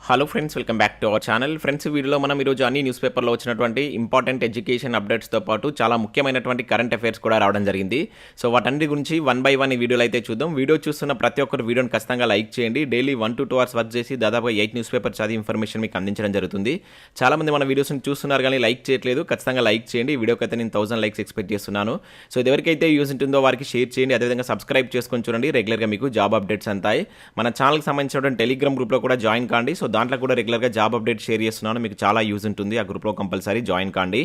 Hello friends, welcome back to our channel. Friends, వీడియోలో మనం ఈరోజు అన్ని న్యూస్ పేపర్లో వచ్చినటువంటి ఇంపార్టెంట్ ఎడ్యుకేషన్ అప్డేట్స్తో పాటు చాలా ముఖ్యమైనటువంటి కరెంట్ అఫైర్స్ కూడా రావడం జరిగింది. సో వాటన్నిటి గురించి వన్ బై వన్ ఈ వీడియోలో అయితే చూద్దాం. వీడియో చూస్తున్న ప్రతి ఒక్కరు వీడియోని ఖచ్చితంగా లైక్ చేయండి. డైలీ 1 to 2 hours వర్క్ చేసి దాదాపుగా 8 న్యూస్ పేపర్ చదివి ఇన్ఫర్మేషన్ మీకు అందించడం జరుగుతుంది. చాలామంది మన వీడియోస్ని చూస్తున్నారు కానీ లైక్ చేయట్లేదు. ఖచ్చితంగా లైక్ చేయండి. ఈ వీడియోకి అయితే నేను 1000 లైక్స్ ఎక్స్పెక్ట్ చేస్తున్నాను. సో ఇది ఎవరికైతే యూజ్ ఉంటుందో వారికి షేర్ చేయండి. అదేవిధంగా సబ్స్క్రైబ్ చేసుకొని చూడండి. రెగ్యులర్గా మీకు జాబ్ అప్డేట్స్ అంతాయి. మన ఛానల్కి సంబంధించినటువంటి టెలిగ్రామ్ గ్రూప్లో కూడా జాయిన్ కాండి. సో దాంట్లో కూడా రెగ్యులర్గా జాబ్ అప్డేట్ షేర్ చేస్తున్నాను. మీకు చాలా యూజ్ ఉంటుంది. ఆ గ్రూప్లో కంపల్సరీ జాయిన్ కాండి.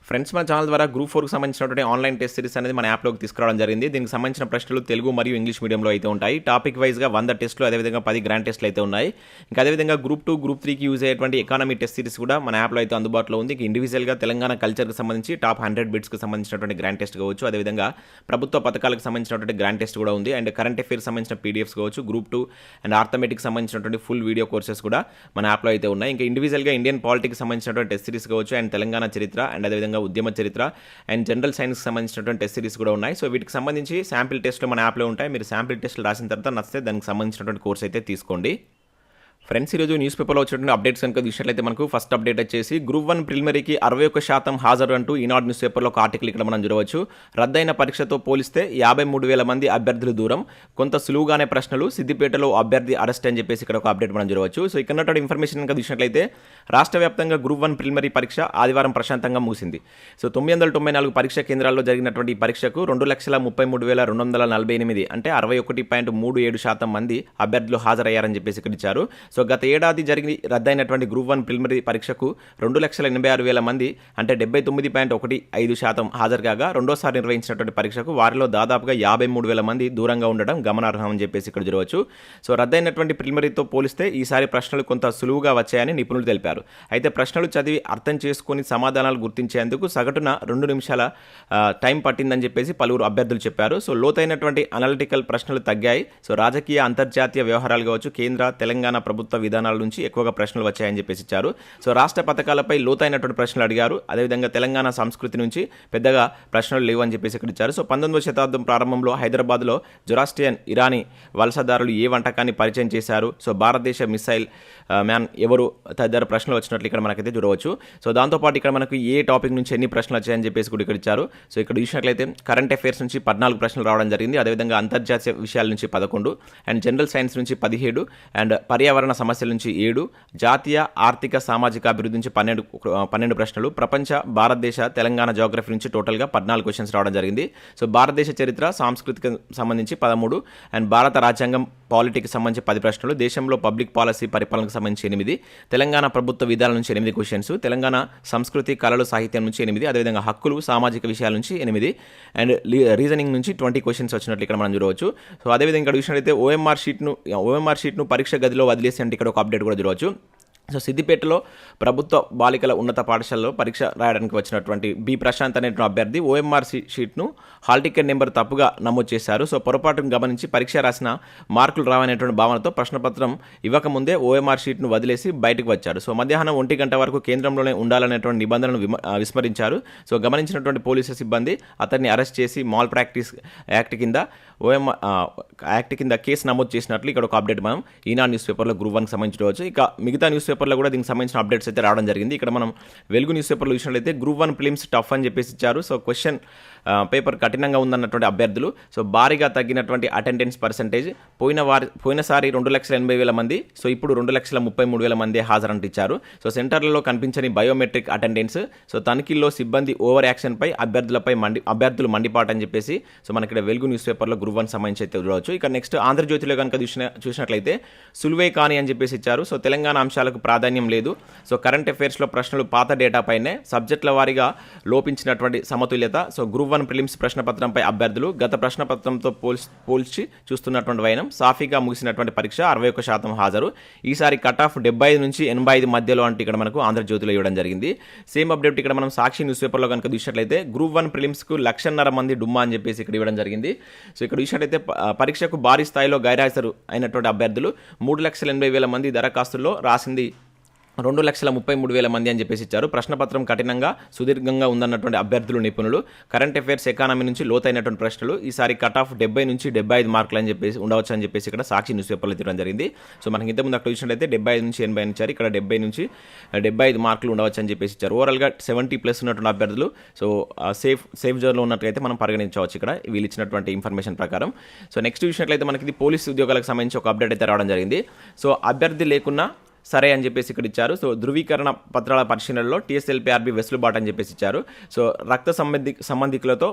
ఫ్రెండ్స్, మన ఛానల్ ద్వారా గ్రూప్ 4కి సంబంధించినటువంటి ఆన్లైన్ టెస్ట్ సిరీస్ అనేది మన యాప్లోకి తీసుకురావడం జరిగింది. దీనికి సంబంధించిన ప్రశ్నలు తెలుగు మరియు ఇంగ్లీష్ మీడియంలో అయితే ఉంటాయి. టాపిక్ వైజ్గా 100 టెస్టులు, అదేవిధంగా 10 గ్రాండ్ టెస్టులు అయితే ఉన్నాయి. ఇంకా అదేవిధంగా గ్రూప్ 2, గ్రూప్ 3కి యూజ్ అయ్యేటువంటి ఎకానమీ టెస్ట్ సిరీస్ కూడా మన యాప్లో అయితే అందుబాటులో ఉంది. ఇండివిజువల్గా తెలంగాణ కల్చర్కి సంబంధించి టాప్ 100 బిట్స్కి సంబంధించినటువంటి గ్రాండ్ టెస్ట్ కావచ్చు, అదేవిధంగా ప్రభుత్వ పథకాలకు సంబంధించినటువంటి గ్రాండ్ టెస్ట్ కూడా ఉంది. అండ్ కరెంట్ అఫైర్స్ సంబంధించిన పీడిఎఫ్స్ కావచ్చు, గ్రూప్ 2 అండ్ ఆర్థమెటిక్ సంబంధించినటువంటి ఫుల్ వీడియో కోర్సెస్ కూడా మన యాప్లో అయితే ఉన్నాయి. ఇంకా ఇండివిజువల్గా ఇండియన్ పాలిటిక్స్ సంబంధించినటువంటి టెస్ట్ సిరీస్ కావచ్చు, అండ్ తెలంగాణ చరిత్ర, అండ్ అదేవిధంగా ఉద్యమ చరిత్ర అండ్ జనరల్ సైన్స్కి సంబంధించినటువంటి టెస్ట్ సిరీస్ కూడా ఉన్నాయి. సో వీటికి సంబంధించి శాంపిల్ టెస్ట్లు మన యాప్లో ఉంటాయి. మీరు శాంపిల్ టెస్ట్లు రాసిన తర్వాత నచ్చితే దానికి సంబంధించినటువంటి కోర్స్ అయితే తీసుకోండి. ఫ్రెండ్స్, ఈరోజు న్యూస్ పేపర్లో వచ్చినటువంటి అప్డేట్స్ కనుక చూసినట్లయితే మనకు ఫస్ట్ అప్డేట్ వచ్చేసి గ్రూప్ 1 ప్రిలిమినరీకి 61% హాజరు అంటూ ఈనాడు న్యూస్ పేపర్లో ఒక ఆర్టికల్ ఇక్కడ మనం చూడవచ్చు. రద్దయిన పరీక్షతో పోలిస్తే 53,000 మంది అభ్యర్థులు దూరం, కొంత సులువుగానే ప్రశ్నలు, సిద్దిపేటలో అభ్యర్థి అరెస్ట్ అని చెప్పేసి ఇక్కడ ఒక అప్డేట్ మనం చూడవచ్చు. సో ఇక్కడ ఉన్నటువంటి ఇన్ఫర్మేషన్ కనుక చూసినట్లయితే రాష్ట్ర వ్యాప్తంగా గ్రూప్ 1 ప్రిలిమినరీ పరీక్ష ఆదివారం ప్రశాంతంగా ముగిసింది. సో 994 పరీక్షా కేంద్రాల్లో జరిగినటువంటి ఈ పరీక్షకు 2,33,248 అంటే 61.37% మంది అభ్యర్థులు హాజరయ్యారని చెప్పేసి ఇక్కడ ఇచ్చారు. సో గత ఏడాది జరిగి రద్దయినటువంటి గ్రూప్ 1 ప్రిలిమినరీ పరీక్షకు 2,86,000 మంది అంటే 79.15% హాజరు కాగా రెండోసారి నిర్వహించినటువంటి పరీక్షకు వారిలో దాదాపుగా 53,000 మంది దూరంగా ఉండడం గమనార్హం అని చెప్పేసి ఇక్కడ చూడవచ్చు. సో రద్దయినటువంటి ప్రిలిమినరీతో పోలిస్తే ఈసారి ప్రశ్నలు కొంత సులువుగా వచ్చాయని నిపుణులు తెలిపారు. అయితే ప్రశ్నలు చదివి అర్థం చేసుకుని సమాధానాలు గుర్తించేందుకు సగటున 2 నిమిషాల టైం పట్టిందని చెప్పేసి పలువురు అభ్యర్థులు చెప్పారు. సో లోతైనటువంటి అనలిటికల్ ప్రశ్నలు తగ్గాయి. సో రాజకీయ అంతర్జాతీయ వ్యవహారాలు కావచ్చు, కేంద్ర తెలంగాణ ప్రభుత్వ విధానాల నుంచి ఎక్కువగా ప్రశ్నలు వచ్చాయని చెప్పేసి ఇచ్చారు. సో రాష్ట్ర పథకాలపై లోతైనటువంటి ప్రశ్నలు అడిగారు. అదేవిధంగా తెలంగాణ సంస్కృతి నుంచి పెద్దగా ప్రశ్నలు లేవు అని చెప్పేసి ఇక్కడ ఇచ్చారు. సో 19వ శతాబ్దం ప్రారంభంలో హైదరాబాద్లో జొరాస్ట్రియన్ ఇరానీ వలసదారులు ఏ వంటకాన్ని పరిచయం చేశారు, సో భారతదేశ మిసైల్ మ్యాన్ ఎవరు తదితర ప్రశ్నలు వచ్చినట్లు ఇక్కడ మనకైతే చూడవచ్చు. సో దాంతోపాటు ఇక్కడ మనకు ఏ టాపిక్ నుంచి ఎన్ని ప్రశ్నలు వచ్చాయని చెప్పేసి కూడా ఇక్కడ ఇచ్చారు. సో ఇక్కడ చూసినట్లయితే కరెంట్ అఫైర్స్ నుంచి 14 ప్రశ్నలు రావడం జరిగింది. అదేవిధంగా అంతర్జాతీయ విషయాల నుంచి 11 అండ్ జనరల్ సైన్స్ నుంచి 17 అండ్ పర్యావరణ సమస్యల నుంచి 7, జాతీయ ఆర్థిక సామాజిక అభివృద్ధి నుంచి 12 ప్రశ్నలు, ప్రపంచ భారతదేశ తెలంగాణ జియోగ్రఫీ నుంచి టోటల్గా 14 క్వశ్చన్స్ రావడం జరిగింది. సో భారతదేశ చరిత్ర సాంస్కృతిక సంబంధించి 13 అండ్ భారత రాజ్యాంగం పాలిటిక్స్ సంబంధించి 10 ప్రశ్నలు, దేశంలో పబ్లిక్ పాలసీ పరిపాలనకు సంబంధించి 8, తెలంగాణ ప్రభుత్వ విధానాల నుంచి 8 క్వశ్చన్స్, తెలంగాణ సంస్కృతి కళలు సాహిత్యం నుంచి 8, అదేవిధంగా హక్కులు సామాజిక విషయాల నుంచి 8 అండ్ రీజనింగ్ నుంచి 20 క్వశ్చన్స్ వచ్చినట్లు ఇక్కడ మనం చూడవచ్చు. సో అదేవిధంగా ఇక్కడ చూసినట్లయితే ఓఎంఆర్ షీట్ను పరీక్ష గదిలో వదిలేసి అంటే ఇక్కడ ఒక అప్డేట్ కూడా చూడవచ్చు. సో సిద్దిపేటలో ప్రభుత్వ బాలికల ఉన్నత పాఠశాలలో పరీక్ష రాయడానికి వచ్చినటువంటి బి ప్రశాంత్ అనేటువంటి అభ్యర్థి ఓఎంఆర్ షీట్ను హాల్ టికెట్ నెంబర్ తప్పుగా నమోదు చేశారు. సో పొరపాటును గమనించి పరీక్ష రాసిన మార్కులు రావనేటువంటి భావనతో ప్రశ్నపత్రం ఇవ్వకముందే ఓఎంఆర్ షీట్ను వదిలేసి బయటకు వచ్చారు. సో మధ్యాహ్నం 1 గంట వరకు కేంద్రంలోనే ఉండాలనేటువంటి నిబంధనలను విస్మరించారు. సో గమనించినటువంటి పోలీసు సిబ్బంది అతన్ని అరెస్ట్ చేసి మాల్ ప్రాక్టీస్ యాక్ట్ కింద కేసు నమోదు చేసినట్లు ఇక్కడ ఒక అప్డేట్ మనం ఈనాడు న్యూస్ పేపర్లో గ్రూప్ 1కి సంబంధించి చూడవచ్చు. ఇక మిగతా న్యూస్ పేపర్లో కూడా దీనికి సంబంధించిన అప్డేట్స్ అయితే రావడం జరిగింది. ఇక్కడ మనం వెలుగు న్యూస్ పేపర్లో చూసినట్లయితే గ్రూప్ 1 ప్రిలిమ్స్ టఫ్ అని చెప్పేసి ఇచ్చారు. సో క్వశ్చన్ పేపర్ కఠినంగా ఉందన్నటువంటి అభ్యర్థులు సో భారీగా తగ్గినటువంటి అటెండెన్స్ పర్సెంటేజ్ పోయినసారి 2,80,000 మంది, సో ఇప్పుడు 2,33,000 మంది హాజరంటిచ్చారు. సో సెంటర్లలో కనిపించని బయోమెట్రిక్ అటెండెన్స్, సో తనిఖీల్లో సిబ్బంది ఓవర్ యాక్షన్పై అభ్యర్థులు మండిపాటు అని చెప్పేసి సో మనకి ఇక్కడ వెలుగు న్యూస్ పేపర్లో గ్రూప్ 1 సంబంధించి అయితే చూడవచ్చు. ఇక నెక్స్ట్ ఆంధ్రజ్యోతిలో కనుక చూసినట్లయితే సులువే కాని అని చెప్పేసి ఇచ్చారు. సో తెలంగాణ అంశాలకు ప్రాధాన్యం లేదు. సో కరెంట్ అఫైర్స్లో ప్రశ్నలు పాత డేటా పైనే, సబ్జెక్టుల వారీగా లోపించినటువంటి సమతుల్యత. సో గ్రూప్ 1 ప్రిలిమ్స్ ప్రశ్నపత్రంపై అభ్యర్థులు గత ప్రశ్నపత్రంతో పోల్చి చూస్తున్నటువంటి వైనం, సాఫీగా ముగిసినటువంటి పరీక్ష 61% హాజరు, ఈసారి కట్ ఆఫ్ 75 నుంచి 85 మధ్యలో అంటే ఇక్కడ మనకు ఆంధ్రజ్యోతిలో ఇవ్వడం జరిగింది. సేమ్ అప్డేట్ ఇక్కడ మనం సాక్షి న్యూస్ పేపర్లో కనుక చూసినట్లయితే గ్రూప్ 1 ప్రిలిమ్స్కు 1,50,000 మంది డుమ్మా అని చెప్పేసి ఇక్కడ ఇవ్వడం జరిగింది. సో ఇక్కడ చూసినట్లయితే పరీక్షకు భారీ స్థాయిలో గైర్హాజరు అయినటువంటి అభ్యర్థులు 3,80,000 మంది దరఖాస్తుల్లో రాసింది 2,33,000 మంది అని చెప్పేసి ఇచ్చారు. ప్రశ్నపత్రం కఠినంగా సుదీర్ఘంగా ఉందన్నటువంటి అభ్యర్థులు నిపుణులు. కరెంట్ అఫైర్స్ ఎకానమీ నుంచి లోతైనటువంటి ప్రశ్నలు. ఈసారి కట్ ఆఫ్ 70 నుంచి 75 మార్కులు అని చెప్పేసి ఉండవచ్చు అని చెప్పేసి ఇక్కడ సాక్షి న్యూస్ పేపర్లో తీయడం జరిగింది. సో మనకి ఇంతకుముందు అక్కడ చూసినట్టయితే 75 నుంచి 80 ఇచ్చారు. ఇక్కడ 70 నుంచి 75 మార్కులు ఉండవచ్చు అని చెప్పేసి ఇచ్చారు. ఓవరాల్గా 70+ ఉన్నటువంటి అభ్యర్థులు సో సేఫ్ జోన్లో ఉన్నట్లయితే మనం పరిగణించవచ్చు ఇక్కడ వీళ్ళు ఇచ్చినటువంటి ఇన్ఫర్మేషన్ ప్రకారం. సో నెక్స్ట్ చూసినట్లయితే మనకి ఇది పోలీసు ఉద్యోగాలకు సంబంధించి ఒక అప్డేట్ అయితే రావడం జరిగింది. సో అభ్యర్థి లేకున్నా సరే అని చెప్పేసి ఇక్కడ ఇచ్చారు. సో ధృవీకరణ పత్రాల పరిశీలనలో టీఎస్ఎల్పీఆర్బీ వెసులుబాటు అని చెప్పేసి ఇచ్చారు. సో రక్త సంబంధికులతో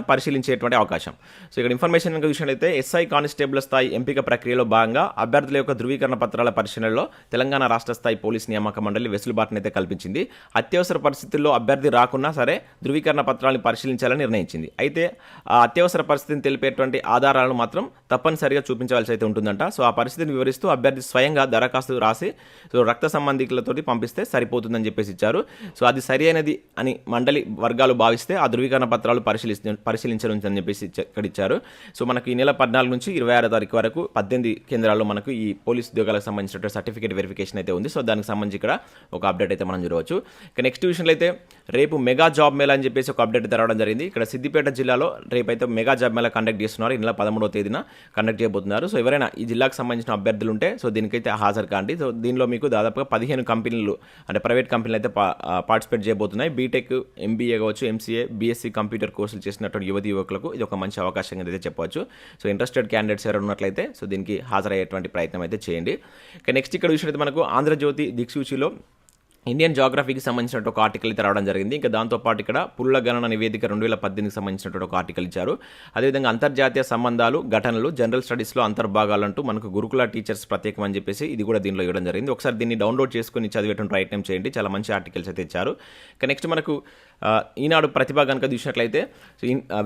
పరిశీలించేటువంటి అవకాశం. సో ఇక్కడ ఇన్ఫర్మేషన్ చూసినట్లయితే ఎస్ఐ కానిస్టేబుల్ స్థాయి ఎంపిక ప్రక్రియలో భాగంగా అభ్యర్థుల యొక్క ధృవీకరణ పత్రాల పరిశీలనలో తెలంగాణ రాష్ట్ర స్థాయి పోలీస్ నియామక మండలి వెసులుబాటును అయితే కల్పించింది. అత్యవసర పరిస్థితుల్లో అభ్యర్థి రాకున్నా సరే ధృవీకరణ పత్రాలను పరిశీలించాలని నిర్ణయించింది. అయితే ఆ అత్యవసర పరిస్థితిని తెలిపేటువంటి ఆధారాలను మాత్రం తప్పనిసరిగా చూపించవలసి అయితే ఉంటుందంట. సో ఆ పరిస్థితిని వివరిస్తూ అభ్యర్థి స్వయంగా దరఖాస్తు రాసి సో రక్త సంబంధికులతోటి పంపిస్తే సరిపోతుందని చెప్పేసి ఇచ్చారు. సో అది సరి అయినది అని మండలి వర్గాలు భావిస్తే ఆ ధృవీకరణ పత్రాలు పరిశీలించనుందని చెప్పేసి ఇక్కడ ఇచ్చారు. సో మనకు ఈ నెల 14 నుంచి 26 తారీఖు వరకు 18 కేంద్రాల్లో మనకు ఈ పోలీస్ ఉద్యోగాలకు సంబంధించిన సర్టిఫికేట్ వెరిఫికేషన్ అయితే ఉంది. సో దానికి సంబంధించి ఇక్కడ ఒక అప్డేట్ అయితే మనం చూడవచ్చు. ఇక నెక్స్ట్ విషయంలో అయితే రేపు మెగా జాబ్ మేళా అని చెప్పేసి ఒక అప్డేట్ అయితే రావడం జరిగింది. ఇక్కడ సిద్దిపేట జిల్లాలో రేపైతే మెగా జాబ్ మేళా కండక్ట్ చేస్తున్నారు. ఈ నెల 13వ తేదీన కండక్ట్ చేయబోతున్నారు. సో ఎవరైనా ఈ జిల్లాకు సంబంధించిన అభ్యర్థులు ఉంటే సో దీనికైతే హాజరు కాండి. సో దీనిలో మీకు దాదాపుగా 15 కంపెనీలు అంటే ప్రైవేట్ కంపెనీలు అయితే పార్టిసిపేట్ చేయబోతున్నాయి. బీటెక్, ఎంబీఏ కావచ్చు, ఎంసీఏ, బీఎస్సీ కంప్యూటర్ కోర్సులు చేసినటువంటి యువకులకు ఇది ఒక మంచి అవకాశంగా అయితే చెప్పవచ్చు. సో ఇంట్రెస్టెడ్ క్యాండిడేట్స్ ఎవరు ఉన్నట్లయితే సో దీనికి హాజరయ్యేటువంటి ప్రయత్నం అయితే చేయండి. ఇక నెక్స్ట్ ఇక్కడ చూసినట్టు మనకు ఆంధ్రజ్యోతి దిక్సూచిలో ఇండియన్ జాగ్రఫీకి సంబంధించినట్టు ఒక ఆర్టికల్ అయితే రావడం జరిగింది. ఇంకా దాంతోపాటు ఇక్కడ పుల్ల గణన నివేదిక 2018కి సంబంధించినటువంటి ఒక ఆర్టికల్ ఇచ్చారు. అదేవిధంగా అంతర్జాతీయ సంబంధాలు, ఘటనలు, జనరల్ స్టడీస్లో అంతర్భాగాలంటూ మనకు గురుకుల టీచర్స్ ప్రత్యేకం అని చెప్పేసి ఇది కూడా దీనిలో ఇవ్వడం జరిగింది. ఒకసారి దీన్ని డౌన్లోడ్ చేసుకుని చదివేటువంటి ప్రయత్నం చేయండి. చాలా మంచి ఆర్టికల్స్ అయితే ఇచ్చారు. ఇక నెక్స్ట్ మనకు ఈనాడు ప్రతిభ కనుక చూసినట్లయితే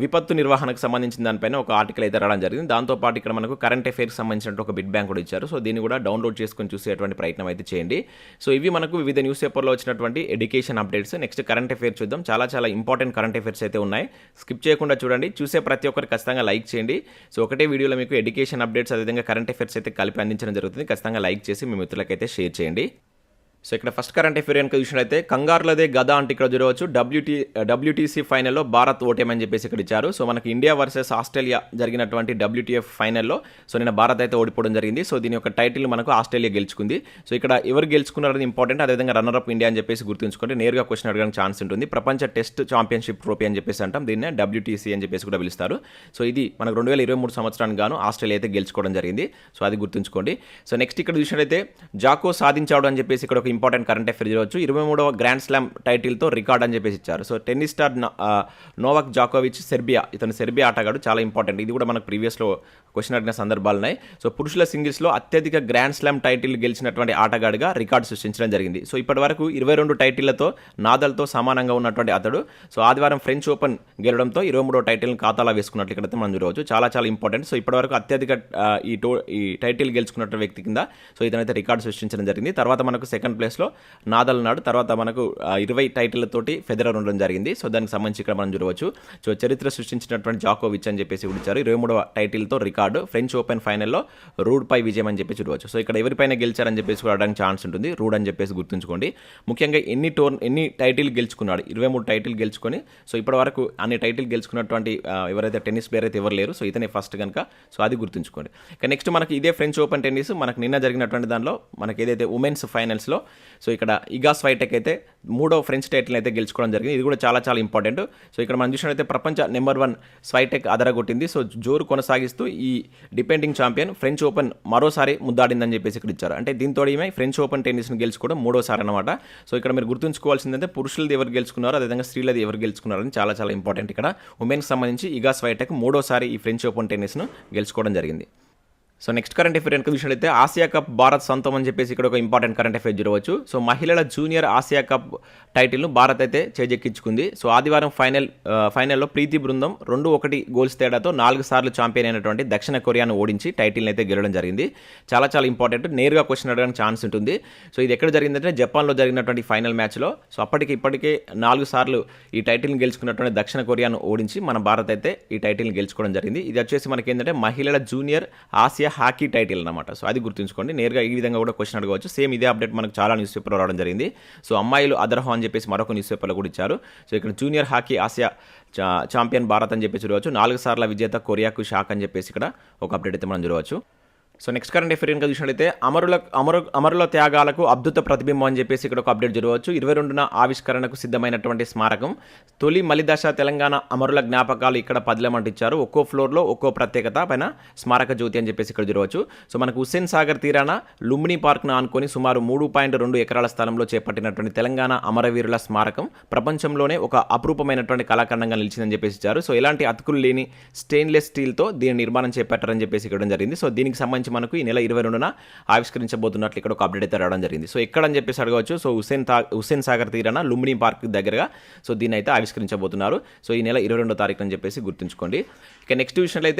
విపత్తు నిర్వహణకు సంబంధించిన దానిపైన ఒక ఆర్టికల్ అయితే రావడం జరిగింది. దాంతోపాటు ఇక్కడ మనకు కరెంట్ అఫైర్స్కి సంబంధించినట్టు ఒక బిట్ బ్యాంక్ కూడా ఇచ్చారు. సో దీన్ని కూడా డౌన్లోడ్ చేసుకుని చూసేటువంటి ప్రయత్నం అయితే చేయండి. సో ఇవి మనకు వివిధ న్యూస్ పేపర్లో వచ్చినటువంటి education updates. Next current affairs చూద్దాం. చాలా ఇంపార్టెంట్ కరెంట్ అఫైర్స్ అయితే ఉన్నాయి. స్కిప్ చేయకుండా చూడండి. చూసే ప్రతి ఒక్కరు ఖచ్చితంగా లైక్ చేయండి. సో ఒకటే వీడియోలో మీకు ఎడ్యుకేషన్ అప్డేట్స్ అదేవిధంగా కరెంట్ అఫైర్స్ అయితే కలిపి అందించడం జరుగుతుంది. ఖచ్చితంగా లైక్ చేసి మీ మిత్రులకైతే షేర్ చేయండి. సో ఇక్కడ ఫస్ట్ కరెంట్ అఫైర్ కనుక చూసినట్లయితే కంగారులదే గద అంటే ఇక్కడ చూడవచ్చు. డబ్ల్యూటీసీ ఫైనల్లో భారత్ ఓటేమని చెప్పేసి ఇక్కడ ఇచ్చారు. సో మనకి ఇండియా వర్సెస్ ఆస్ట్రేలియా జరిగినటువంటి WTF ఫైనల్లో సో నిన్న భారత్ అయితే ఓడిపోవడం జరిగింది. సో దీని యొక్క టైటిల్ మనకు ఆస్ట్రేలియా గెలుచుకుంది. సో ఇక్కడ ఎవరు గెలుచుకున్నారని ఇంపార్టెంట్. అదేవిధంగా రన్నర్ అప్ ఇండియా అని చెప్పేసి గుర్తుంచుకుంటే నేరుగా క్వశ్చన్ అడగడానికి ఛాన్స్ ఉంటుంది. ప్రపంచ టెస్ట్ ఛాంపియన్షిప్ ట్రోఫీ అని చెప్పేసి అంటాం. దీన్నే WTC అని చెప్పేసి కూడా పిలుస్తారు. సో ఇది మనకు 2023 సంవత్సరానికి గాను ఆస్ట్రేలియా అయితే గెలుచుకోవడం జరిగింది. సో అది గుర్తుంచుకోండి. సో నెక్స్ట్ ఇక్కడ చూసినట్లయితే జాకో సాధించాడు అని చెప్పేసి ఇక్కడ ఒక ఇంపార్టెంట్ కరెంట్ అఫైర్ చూడవచ్చు. 23వ గ్రాండ్ స్లామ్ టైటిల్తో రికార్డ్ అని చెప్పేసి ఇచ్చారు. సో టెన్నిస్ స్టార్ నోవాక్ జాకోవిచ్ ఇతను సెర్బియా ఆటగాడు. చాలా ఇంపార్టెంట్. ఇది కూడా మనకు ప్రీవియస్లో క్వశ్చన్ అడిగిన సందర్భాలు ఉన్నాయి. సో పురుషుల సింగిల్స్లో అత్యధిక గ్రాండ్ స్లామ్ టైటిల్ గెలిచినటువంటి ఆటగాడిగా రికార్డు సృష్టించడం జరిగింది. సో ఇప్పటి వరకు 22 టైటిళ్లతో నాదల్తో సమానంగా ఉన్నటువంటి అతడు సో ఆదివారం ఫ్రెంచ్ ఓపెన్ గెలవడంతో 23వ టైటిల్ని ఖాతాలో వేసుకున్నట్లు ఇక్కడ మనం చూడవచ్చు. చాలా ఇంపార్టెంట్. సో ఇప్పటి వరకు అత్యధిక ఈ టైటిల్ గెలుచుకున్న వ్యక్తి కింద సో ఇతనైతే రికార్డు సృష్టించడం జరిగింది. తర్వాత మనకు సెకండ్ ప్లేస్లో నాదల్ ఉన్నాడు. తర్వాత మనకు 20 టైటిళ్లతోటి ఫెదరర్ ఉండడం జరిగింది. సో దానికి సంబంధించి ఇక్కడ మనం చూడవచ్చు. సో చరిత్ర సృష్టించినటువంటి జాకోవిచ్ అని చెప్పేసి ఇచ్చారు. 23వ టైటిల్తో రికార్డు ఫ్రెంచ్ ఓపెన్ ఫైనల్లో రూడ్ పై విజయం అని చెప్పి చూడవచ్చు. సో ఇక్కడ ఎవరిపైన గెలిచారని చెప్పేసి కూడా అడగడానికి ఛాన్స్ ఉంటుంది. రూడ్ అని చెప్పేసి గుర్తుంచుకోండి. ముఖ్యంగా ఎన్ని టైటిల్ గెలుచుకున్నాడు, 23 టైటిల్ గెలుచుకొని సో ఇప్పటి వరకు అన్ని టైటిల్ గెలుచుకున్నటువంటి ఎవరైతే టెన్నిస్ ప్లేయర్ అయితే ఎవరు లేరు. సో ఇతనే ఫస్ట్ కనుక సో అది గుర్తుంచుకోండి. ఇక నెక్స్ట్ మనకి ఇదే ఫ్రెంచ్ ఓపెన్ టెన్నిస్ మనకు నిన్న జరిగినటువంటి దానిలో మనకి ఏదైతే ఉమెన్స్ ఫైనల్స్లో సో ఇక్కడ ఇగా స్వైటెక్ అయితే 3వ ఫ్రెంచ్ టైటిల్ అయితే గెలుచుకోవడం జరిగింది. ఇది కూడా చాలా ఇంపార్టెంట్. సో ఇక్కడ మనం చూసినట్లయితే ప్రపంచ నెంబర్ 1 స్వైటెక్ అదరగొట్టింది. సో జోరు కొనసాగిస్తూ ఈ డిపెండింగ్ ఛాంపియన్ ఫ్రెంచ్ ఓపెన్ మరోసారి ముద్దాడిందని చెప్పేసి ఇక్కడ ఇచ్చారు. అంటే దీంతో ఈమె ఫ్రెంచ్ ఓపెన్ టెన్నిస్ని గెలుచుకోవడం 3వసారి అనమాట. సో ఇక్కడ మీరు గుర్తుంచుకోవాల్సిందంటే పురుషులది ఎవరు గెలుచుకున్నారో అదేవిధంగా స్త్రీలది ఎవరు గెలుచుకున్నారని చాలా ఇంపార్టెంట్. ఇక్కడ ఉమెన్కి సంబంధించి ఇగా స్వైటెక్ 3వసారి ఈ ఫ్రెంచ్ ఓపెన్ టెన్నిస్ను గెలుచుకోవడం జరిగింది. సో నెక్స్ట్ కరెంట్ అఫైర్ కనుక చూసినట్లయితే ఆసియా కప్ భారత్ సొంతం అని చెప్పేసి ఇక్కడ ఒక ఇంపార్టెంట్ కరెంట్ అఫైర్ చూడవచ్చు. సో మహిళల జూనియర్ ఆసియా కప్ టైటిల్ను భారత్ అయితే చేజెక్కించుకుంది. సో ఆదివారం ఫైనల్లో ప్రీతి బృందం 2-1 గోల్స్ తేడాతో 4 సార్లు ఛాంపియన్ అయినటువంటి దక్షిణ కొరియాను ఓడించి టైటిల్ని అయితే గెలవడం జరిగింది. చాలా ఇంపార్టెంట్. నేరుగా క్వశ్చన్ అడగడానికి ఛాన్స్ ఉంటుంది. సో ఇది ఎక్కడ జరిగిందంటే జపాన్లో జరిగినటువంటి ఫైనల్ మ్యాచ్లో. సో ఇప్పటికే 4 సార్లు ఈ టైటిల్ని గెలుచుకున్నటువంటి దక్షిణ కొరియాను ఓడించి మన భారత్ అయితే ఈ టైటిల్ని గెలుచుకోవడం జరిగింది. ఇది వచ్చేసి మనకి ఏంటంటే మహిళల జూనియర్ ఆసియా హాకీ టైటిల్ అనమాట. సో అది గుర్తుంచుకోండి. నేరుగా ఈ విధంగా కూడా క్వశ్చన్ అడగవచ్చు. సేమ్ ఇదే అప్డేట్ మనకు చాలా న్యూస్ పేపర్లో రావడం జరిగింది. సో అమ్మాయిలు అదర్హో అని చెప్పేసి మరొక న్యూస్ పేపర్లో కూడా ఇచ్చారు. సో ఇక్కడ junior hockey Asia champion Bharat అని చెప్పేసి చూడవచ్చు. 4 సార్ల విజేత కొరియాకు షాక్ అని చెప్పేసి ఇక్కడ ఒక అప్డేట్ అయితే మనం చూడవచ్చు. సో నెక్స్ట్ కరెంట్ అఫైర్ కనుక చూసినట్లయితే అమరుల త్యాగాలకు అద్భుత ప్రతిబింబం అని చెప్పేసి ఇక్కడ ఒక అప్డేట్ జరగవచ్చు. 22న ఆవిష్కరణకు సిద్ధమైనటువంటి స్మారకం. తొలి మలిదశ తెలంగాణ అమరుల జ్ఞాపకాలు ఇక్కడ పదిలమంటిచ్చారు. ఒక్కో ఫ్లోర్లో ఒక్కో ప్రత్యేకత పైన స్మారక జ్యోతి అని చెప్పేసి ఇక్కడ జరగవచ్చు. సో మనకు హుస్సేన్ సాగర్ తీరాన లుంబిని పార్క్ను ఆనుకొని సుమారు 3.2 ఎకరాల స్థలంలో చేపట్టినటువంటి తెలంగాణ అమరవీరుల స్మారకం ప్రపంచంలోనే ఒక అపురూపమైనటువంటి కళాఖండంగా నిలిచిందని చెప్పేసి ఇచ్చారు. సో ఇలాంటి అతుకులు లేని స్టెయిన్లెస్ స్టీల్తో దీని నిర్మాణం చేపట్టారని చెప్పేసి ఇక్కడ జరిగింది. సో దీనికి సంబంధించి మనకు ఈ నెల 22న ఆవిష్కరించబోతున్నట్లు ఇక్కడ ఒక అప్డేట్ అయితే రావడం జరిగింది. సో ఎక్కడ అని చెప్పేసి అడగవచ్చు. సో హుస్సేన్ సాగర్ తీరాన లుంబిని పార్క్ దగ్గరగా సో దీన్ని అయితే ఆవిష్కరించబోతున్నారు. సో ఈ నెల 22వ తారీఖు అని చెప్పేసి గుర్తుంచుకోండి. ఇక నెక్స్ట్ విషయంలో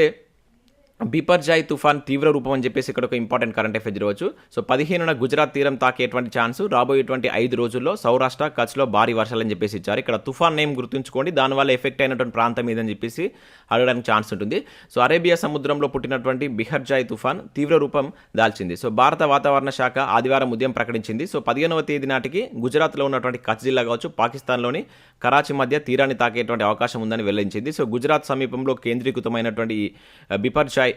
బిపర్జాయ్ తుఫాన్ తీవ్ర రూపం అని చెప్పేసి ఇక్కడ ఒక ఇంపార్టెంట్ కరెంట్ అఫైర్ జరగవచ్చు. సో 15న గుజరాత్ తీరం తాకేటువంటి ఛాన్స్ రాబోయేటువంటి 5 రోజుల్లో సౌరాష్ట్ర కచ్లో భారీ వర్షాలని చెప్పేసి ఇచ్చారు. ఇక్కడ తుఫాన్ నేమ్ గుర్తుంచుకోండి. దానివల్ల ఎఫెక్ట్ అయినటువంటి ప్రాంతం ఏదని చెప్పేసి అడగడానికి ఛాన్స్ ఉంటుంది. సో అరేబియా సముద్రంలో పుట్టినటువంటి బిహర్జాయ్ తుఫాన్ తీవ్ర రూపం దాల్చింది. సో భారత వాతావరణ శాఖ ఆదివారం ఉదయం ప్రకటించింది. సో 15వ తేదీ నాటికి గుజరాత్లో ఉన్నటువంటి కచ్ జిల్లా కావచ్చు, పాకిస్తాన్లోని కరాచీ మధ్య తీరాన్ని తాకేటువంటి అవకాశం ఉందని వెల్లడించింది. సో గుజరాత్ సమీపంలో కేంద్రీకృతమైనటువంటి బిపర్జాయ్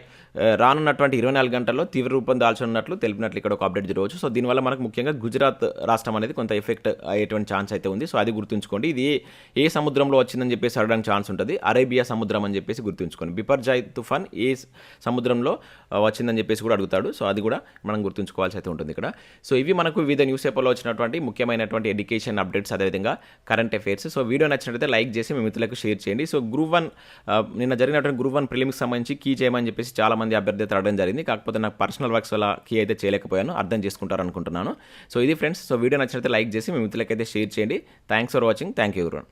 రానున్నటువంటి 24 గంటల్లో తీవ్ర రూపం దాల్చనున్నట్లు తెలిపినట్లు ఇక్కడ ఒక అప్డేట్ జరగవచ్చు. సో దీనివల్ల మనకు ముఖ్యంగా గుజరాత్ రాష్ట్రం అనేది కొంత ఎఫెక్ట్ అయ్యేటువంటి ఛాన్స్ అయితే ఉంది. సో అది గుర్తుంచుకోండి. ఇది ఏ సముద్రంలో వచ్చిందని చెప్పేసి అడగడానికి ఛాన్స్ ఉంటుంది. అరేబియా సముద్రం అని చెప్పేసి గుర్తుంచుకోండి. బిపర్జాయ్ తుఫాన్ ఏ సముద్రంలో వచ్చిందని చెప్పేసి కూడా అడుగుతాడు. సో అది కూడా మనం గుర్తుంచుకోవాల్సి అయితే ఉంటుంది ఇక్కడ. సో ఇవి మనకు వివిధ న్యూస్ పేపర్లో వచ్చినటువంటి ముఖ్యమైనటువంటి ఎడ్యుకేషన్ అప్డేట్స్, అదేవిధంగా కరెంట్ అఫైర్స్. సో వీడియో నచ్చినట్లయితే లైక్ చేసి మీ మిత్రులకు షేర్ చేయండి. సో గ్రూప్ 1 నిన్న జరిగినటువంటి గ్రూప్ 1 ప్రిలిమ్స్కి సంబంధించి కీ చేయమని చెప్పేసి చాలా మంది అభ్యర్థి అడగడం జరిగింది. కాకపోతే నాకు పర్సనల్ వర్క్స్ వల్ల కీ అయితే చేయలేకపోయాను. అర్థం చేసుకుంటారు అనుకుంటున్నాను. సో ఇది ఫ్రెండ్స్. సో వీడియో నచ్చినట్లయితే లైక్ చేసి మీ మిత్రులకైతే షేర్ చేయండి. Thanks for watching. Thank you everyone.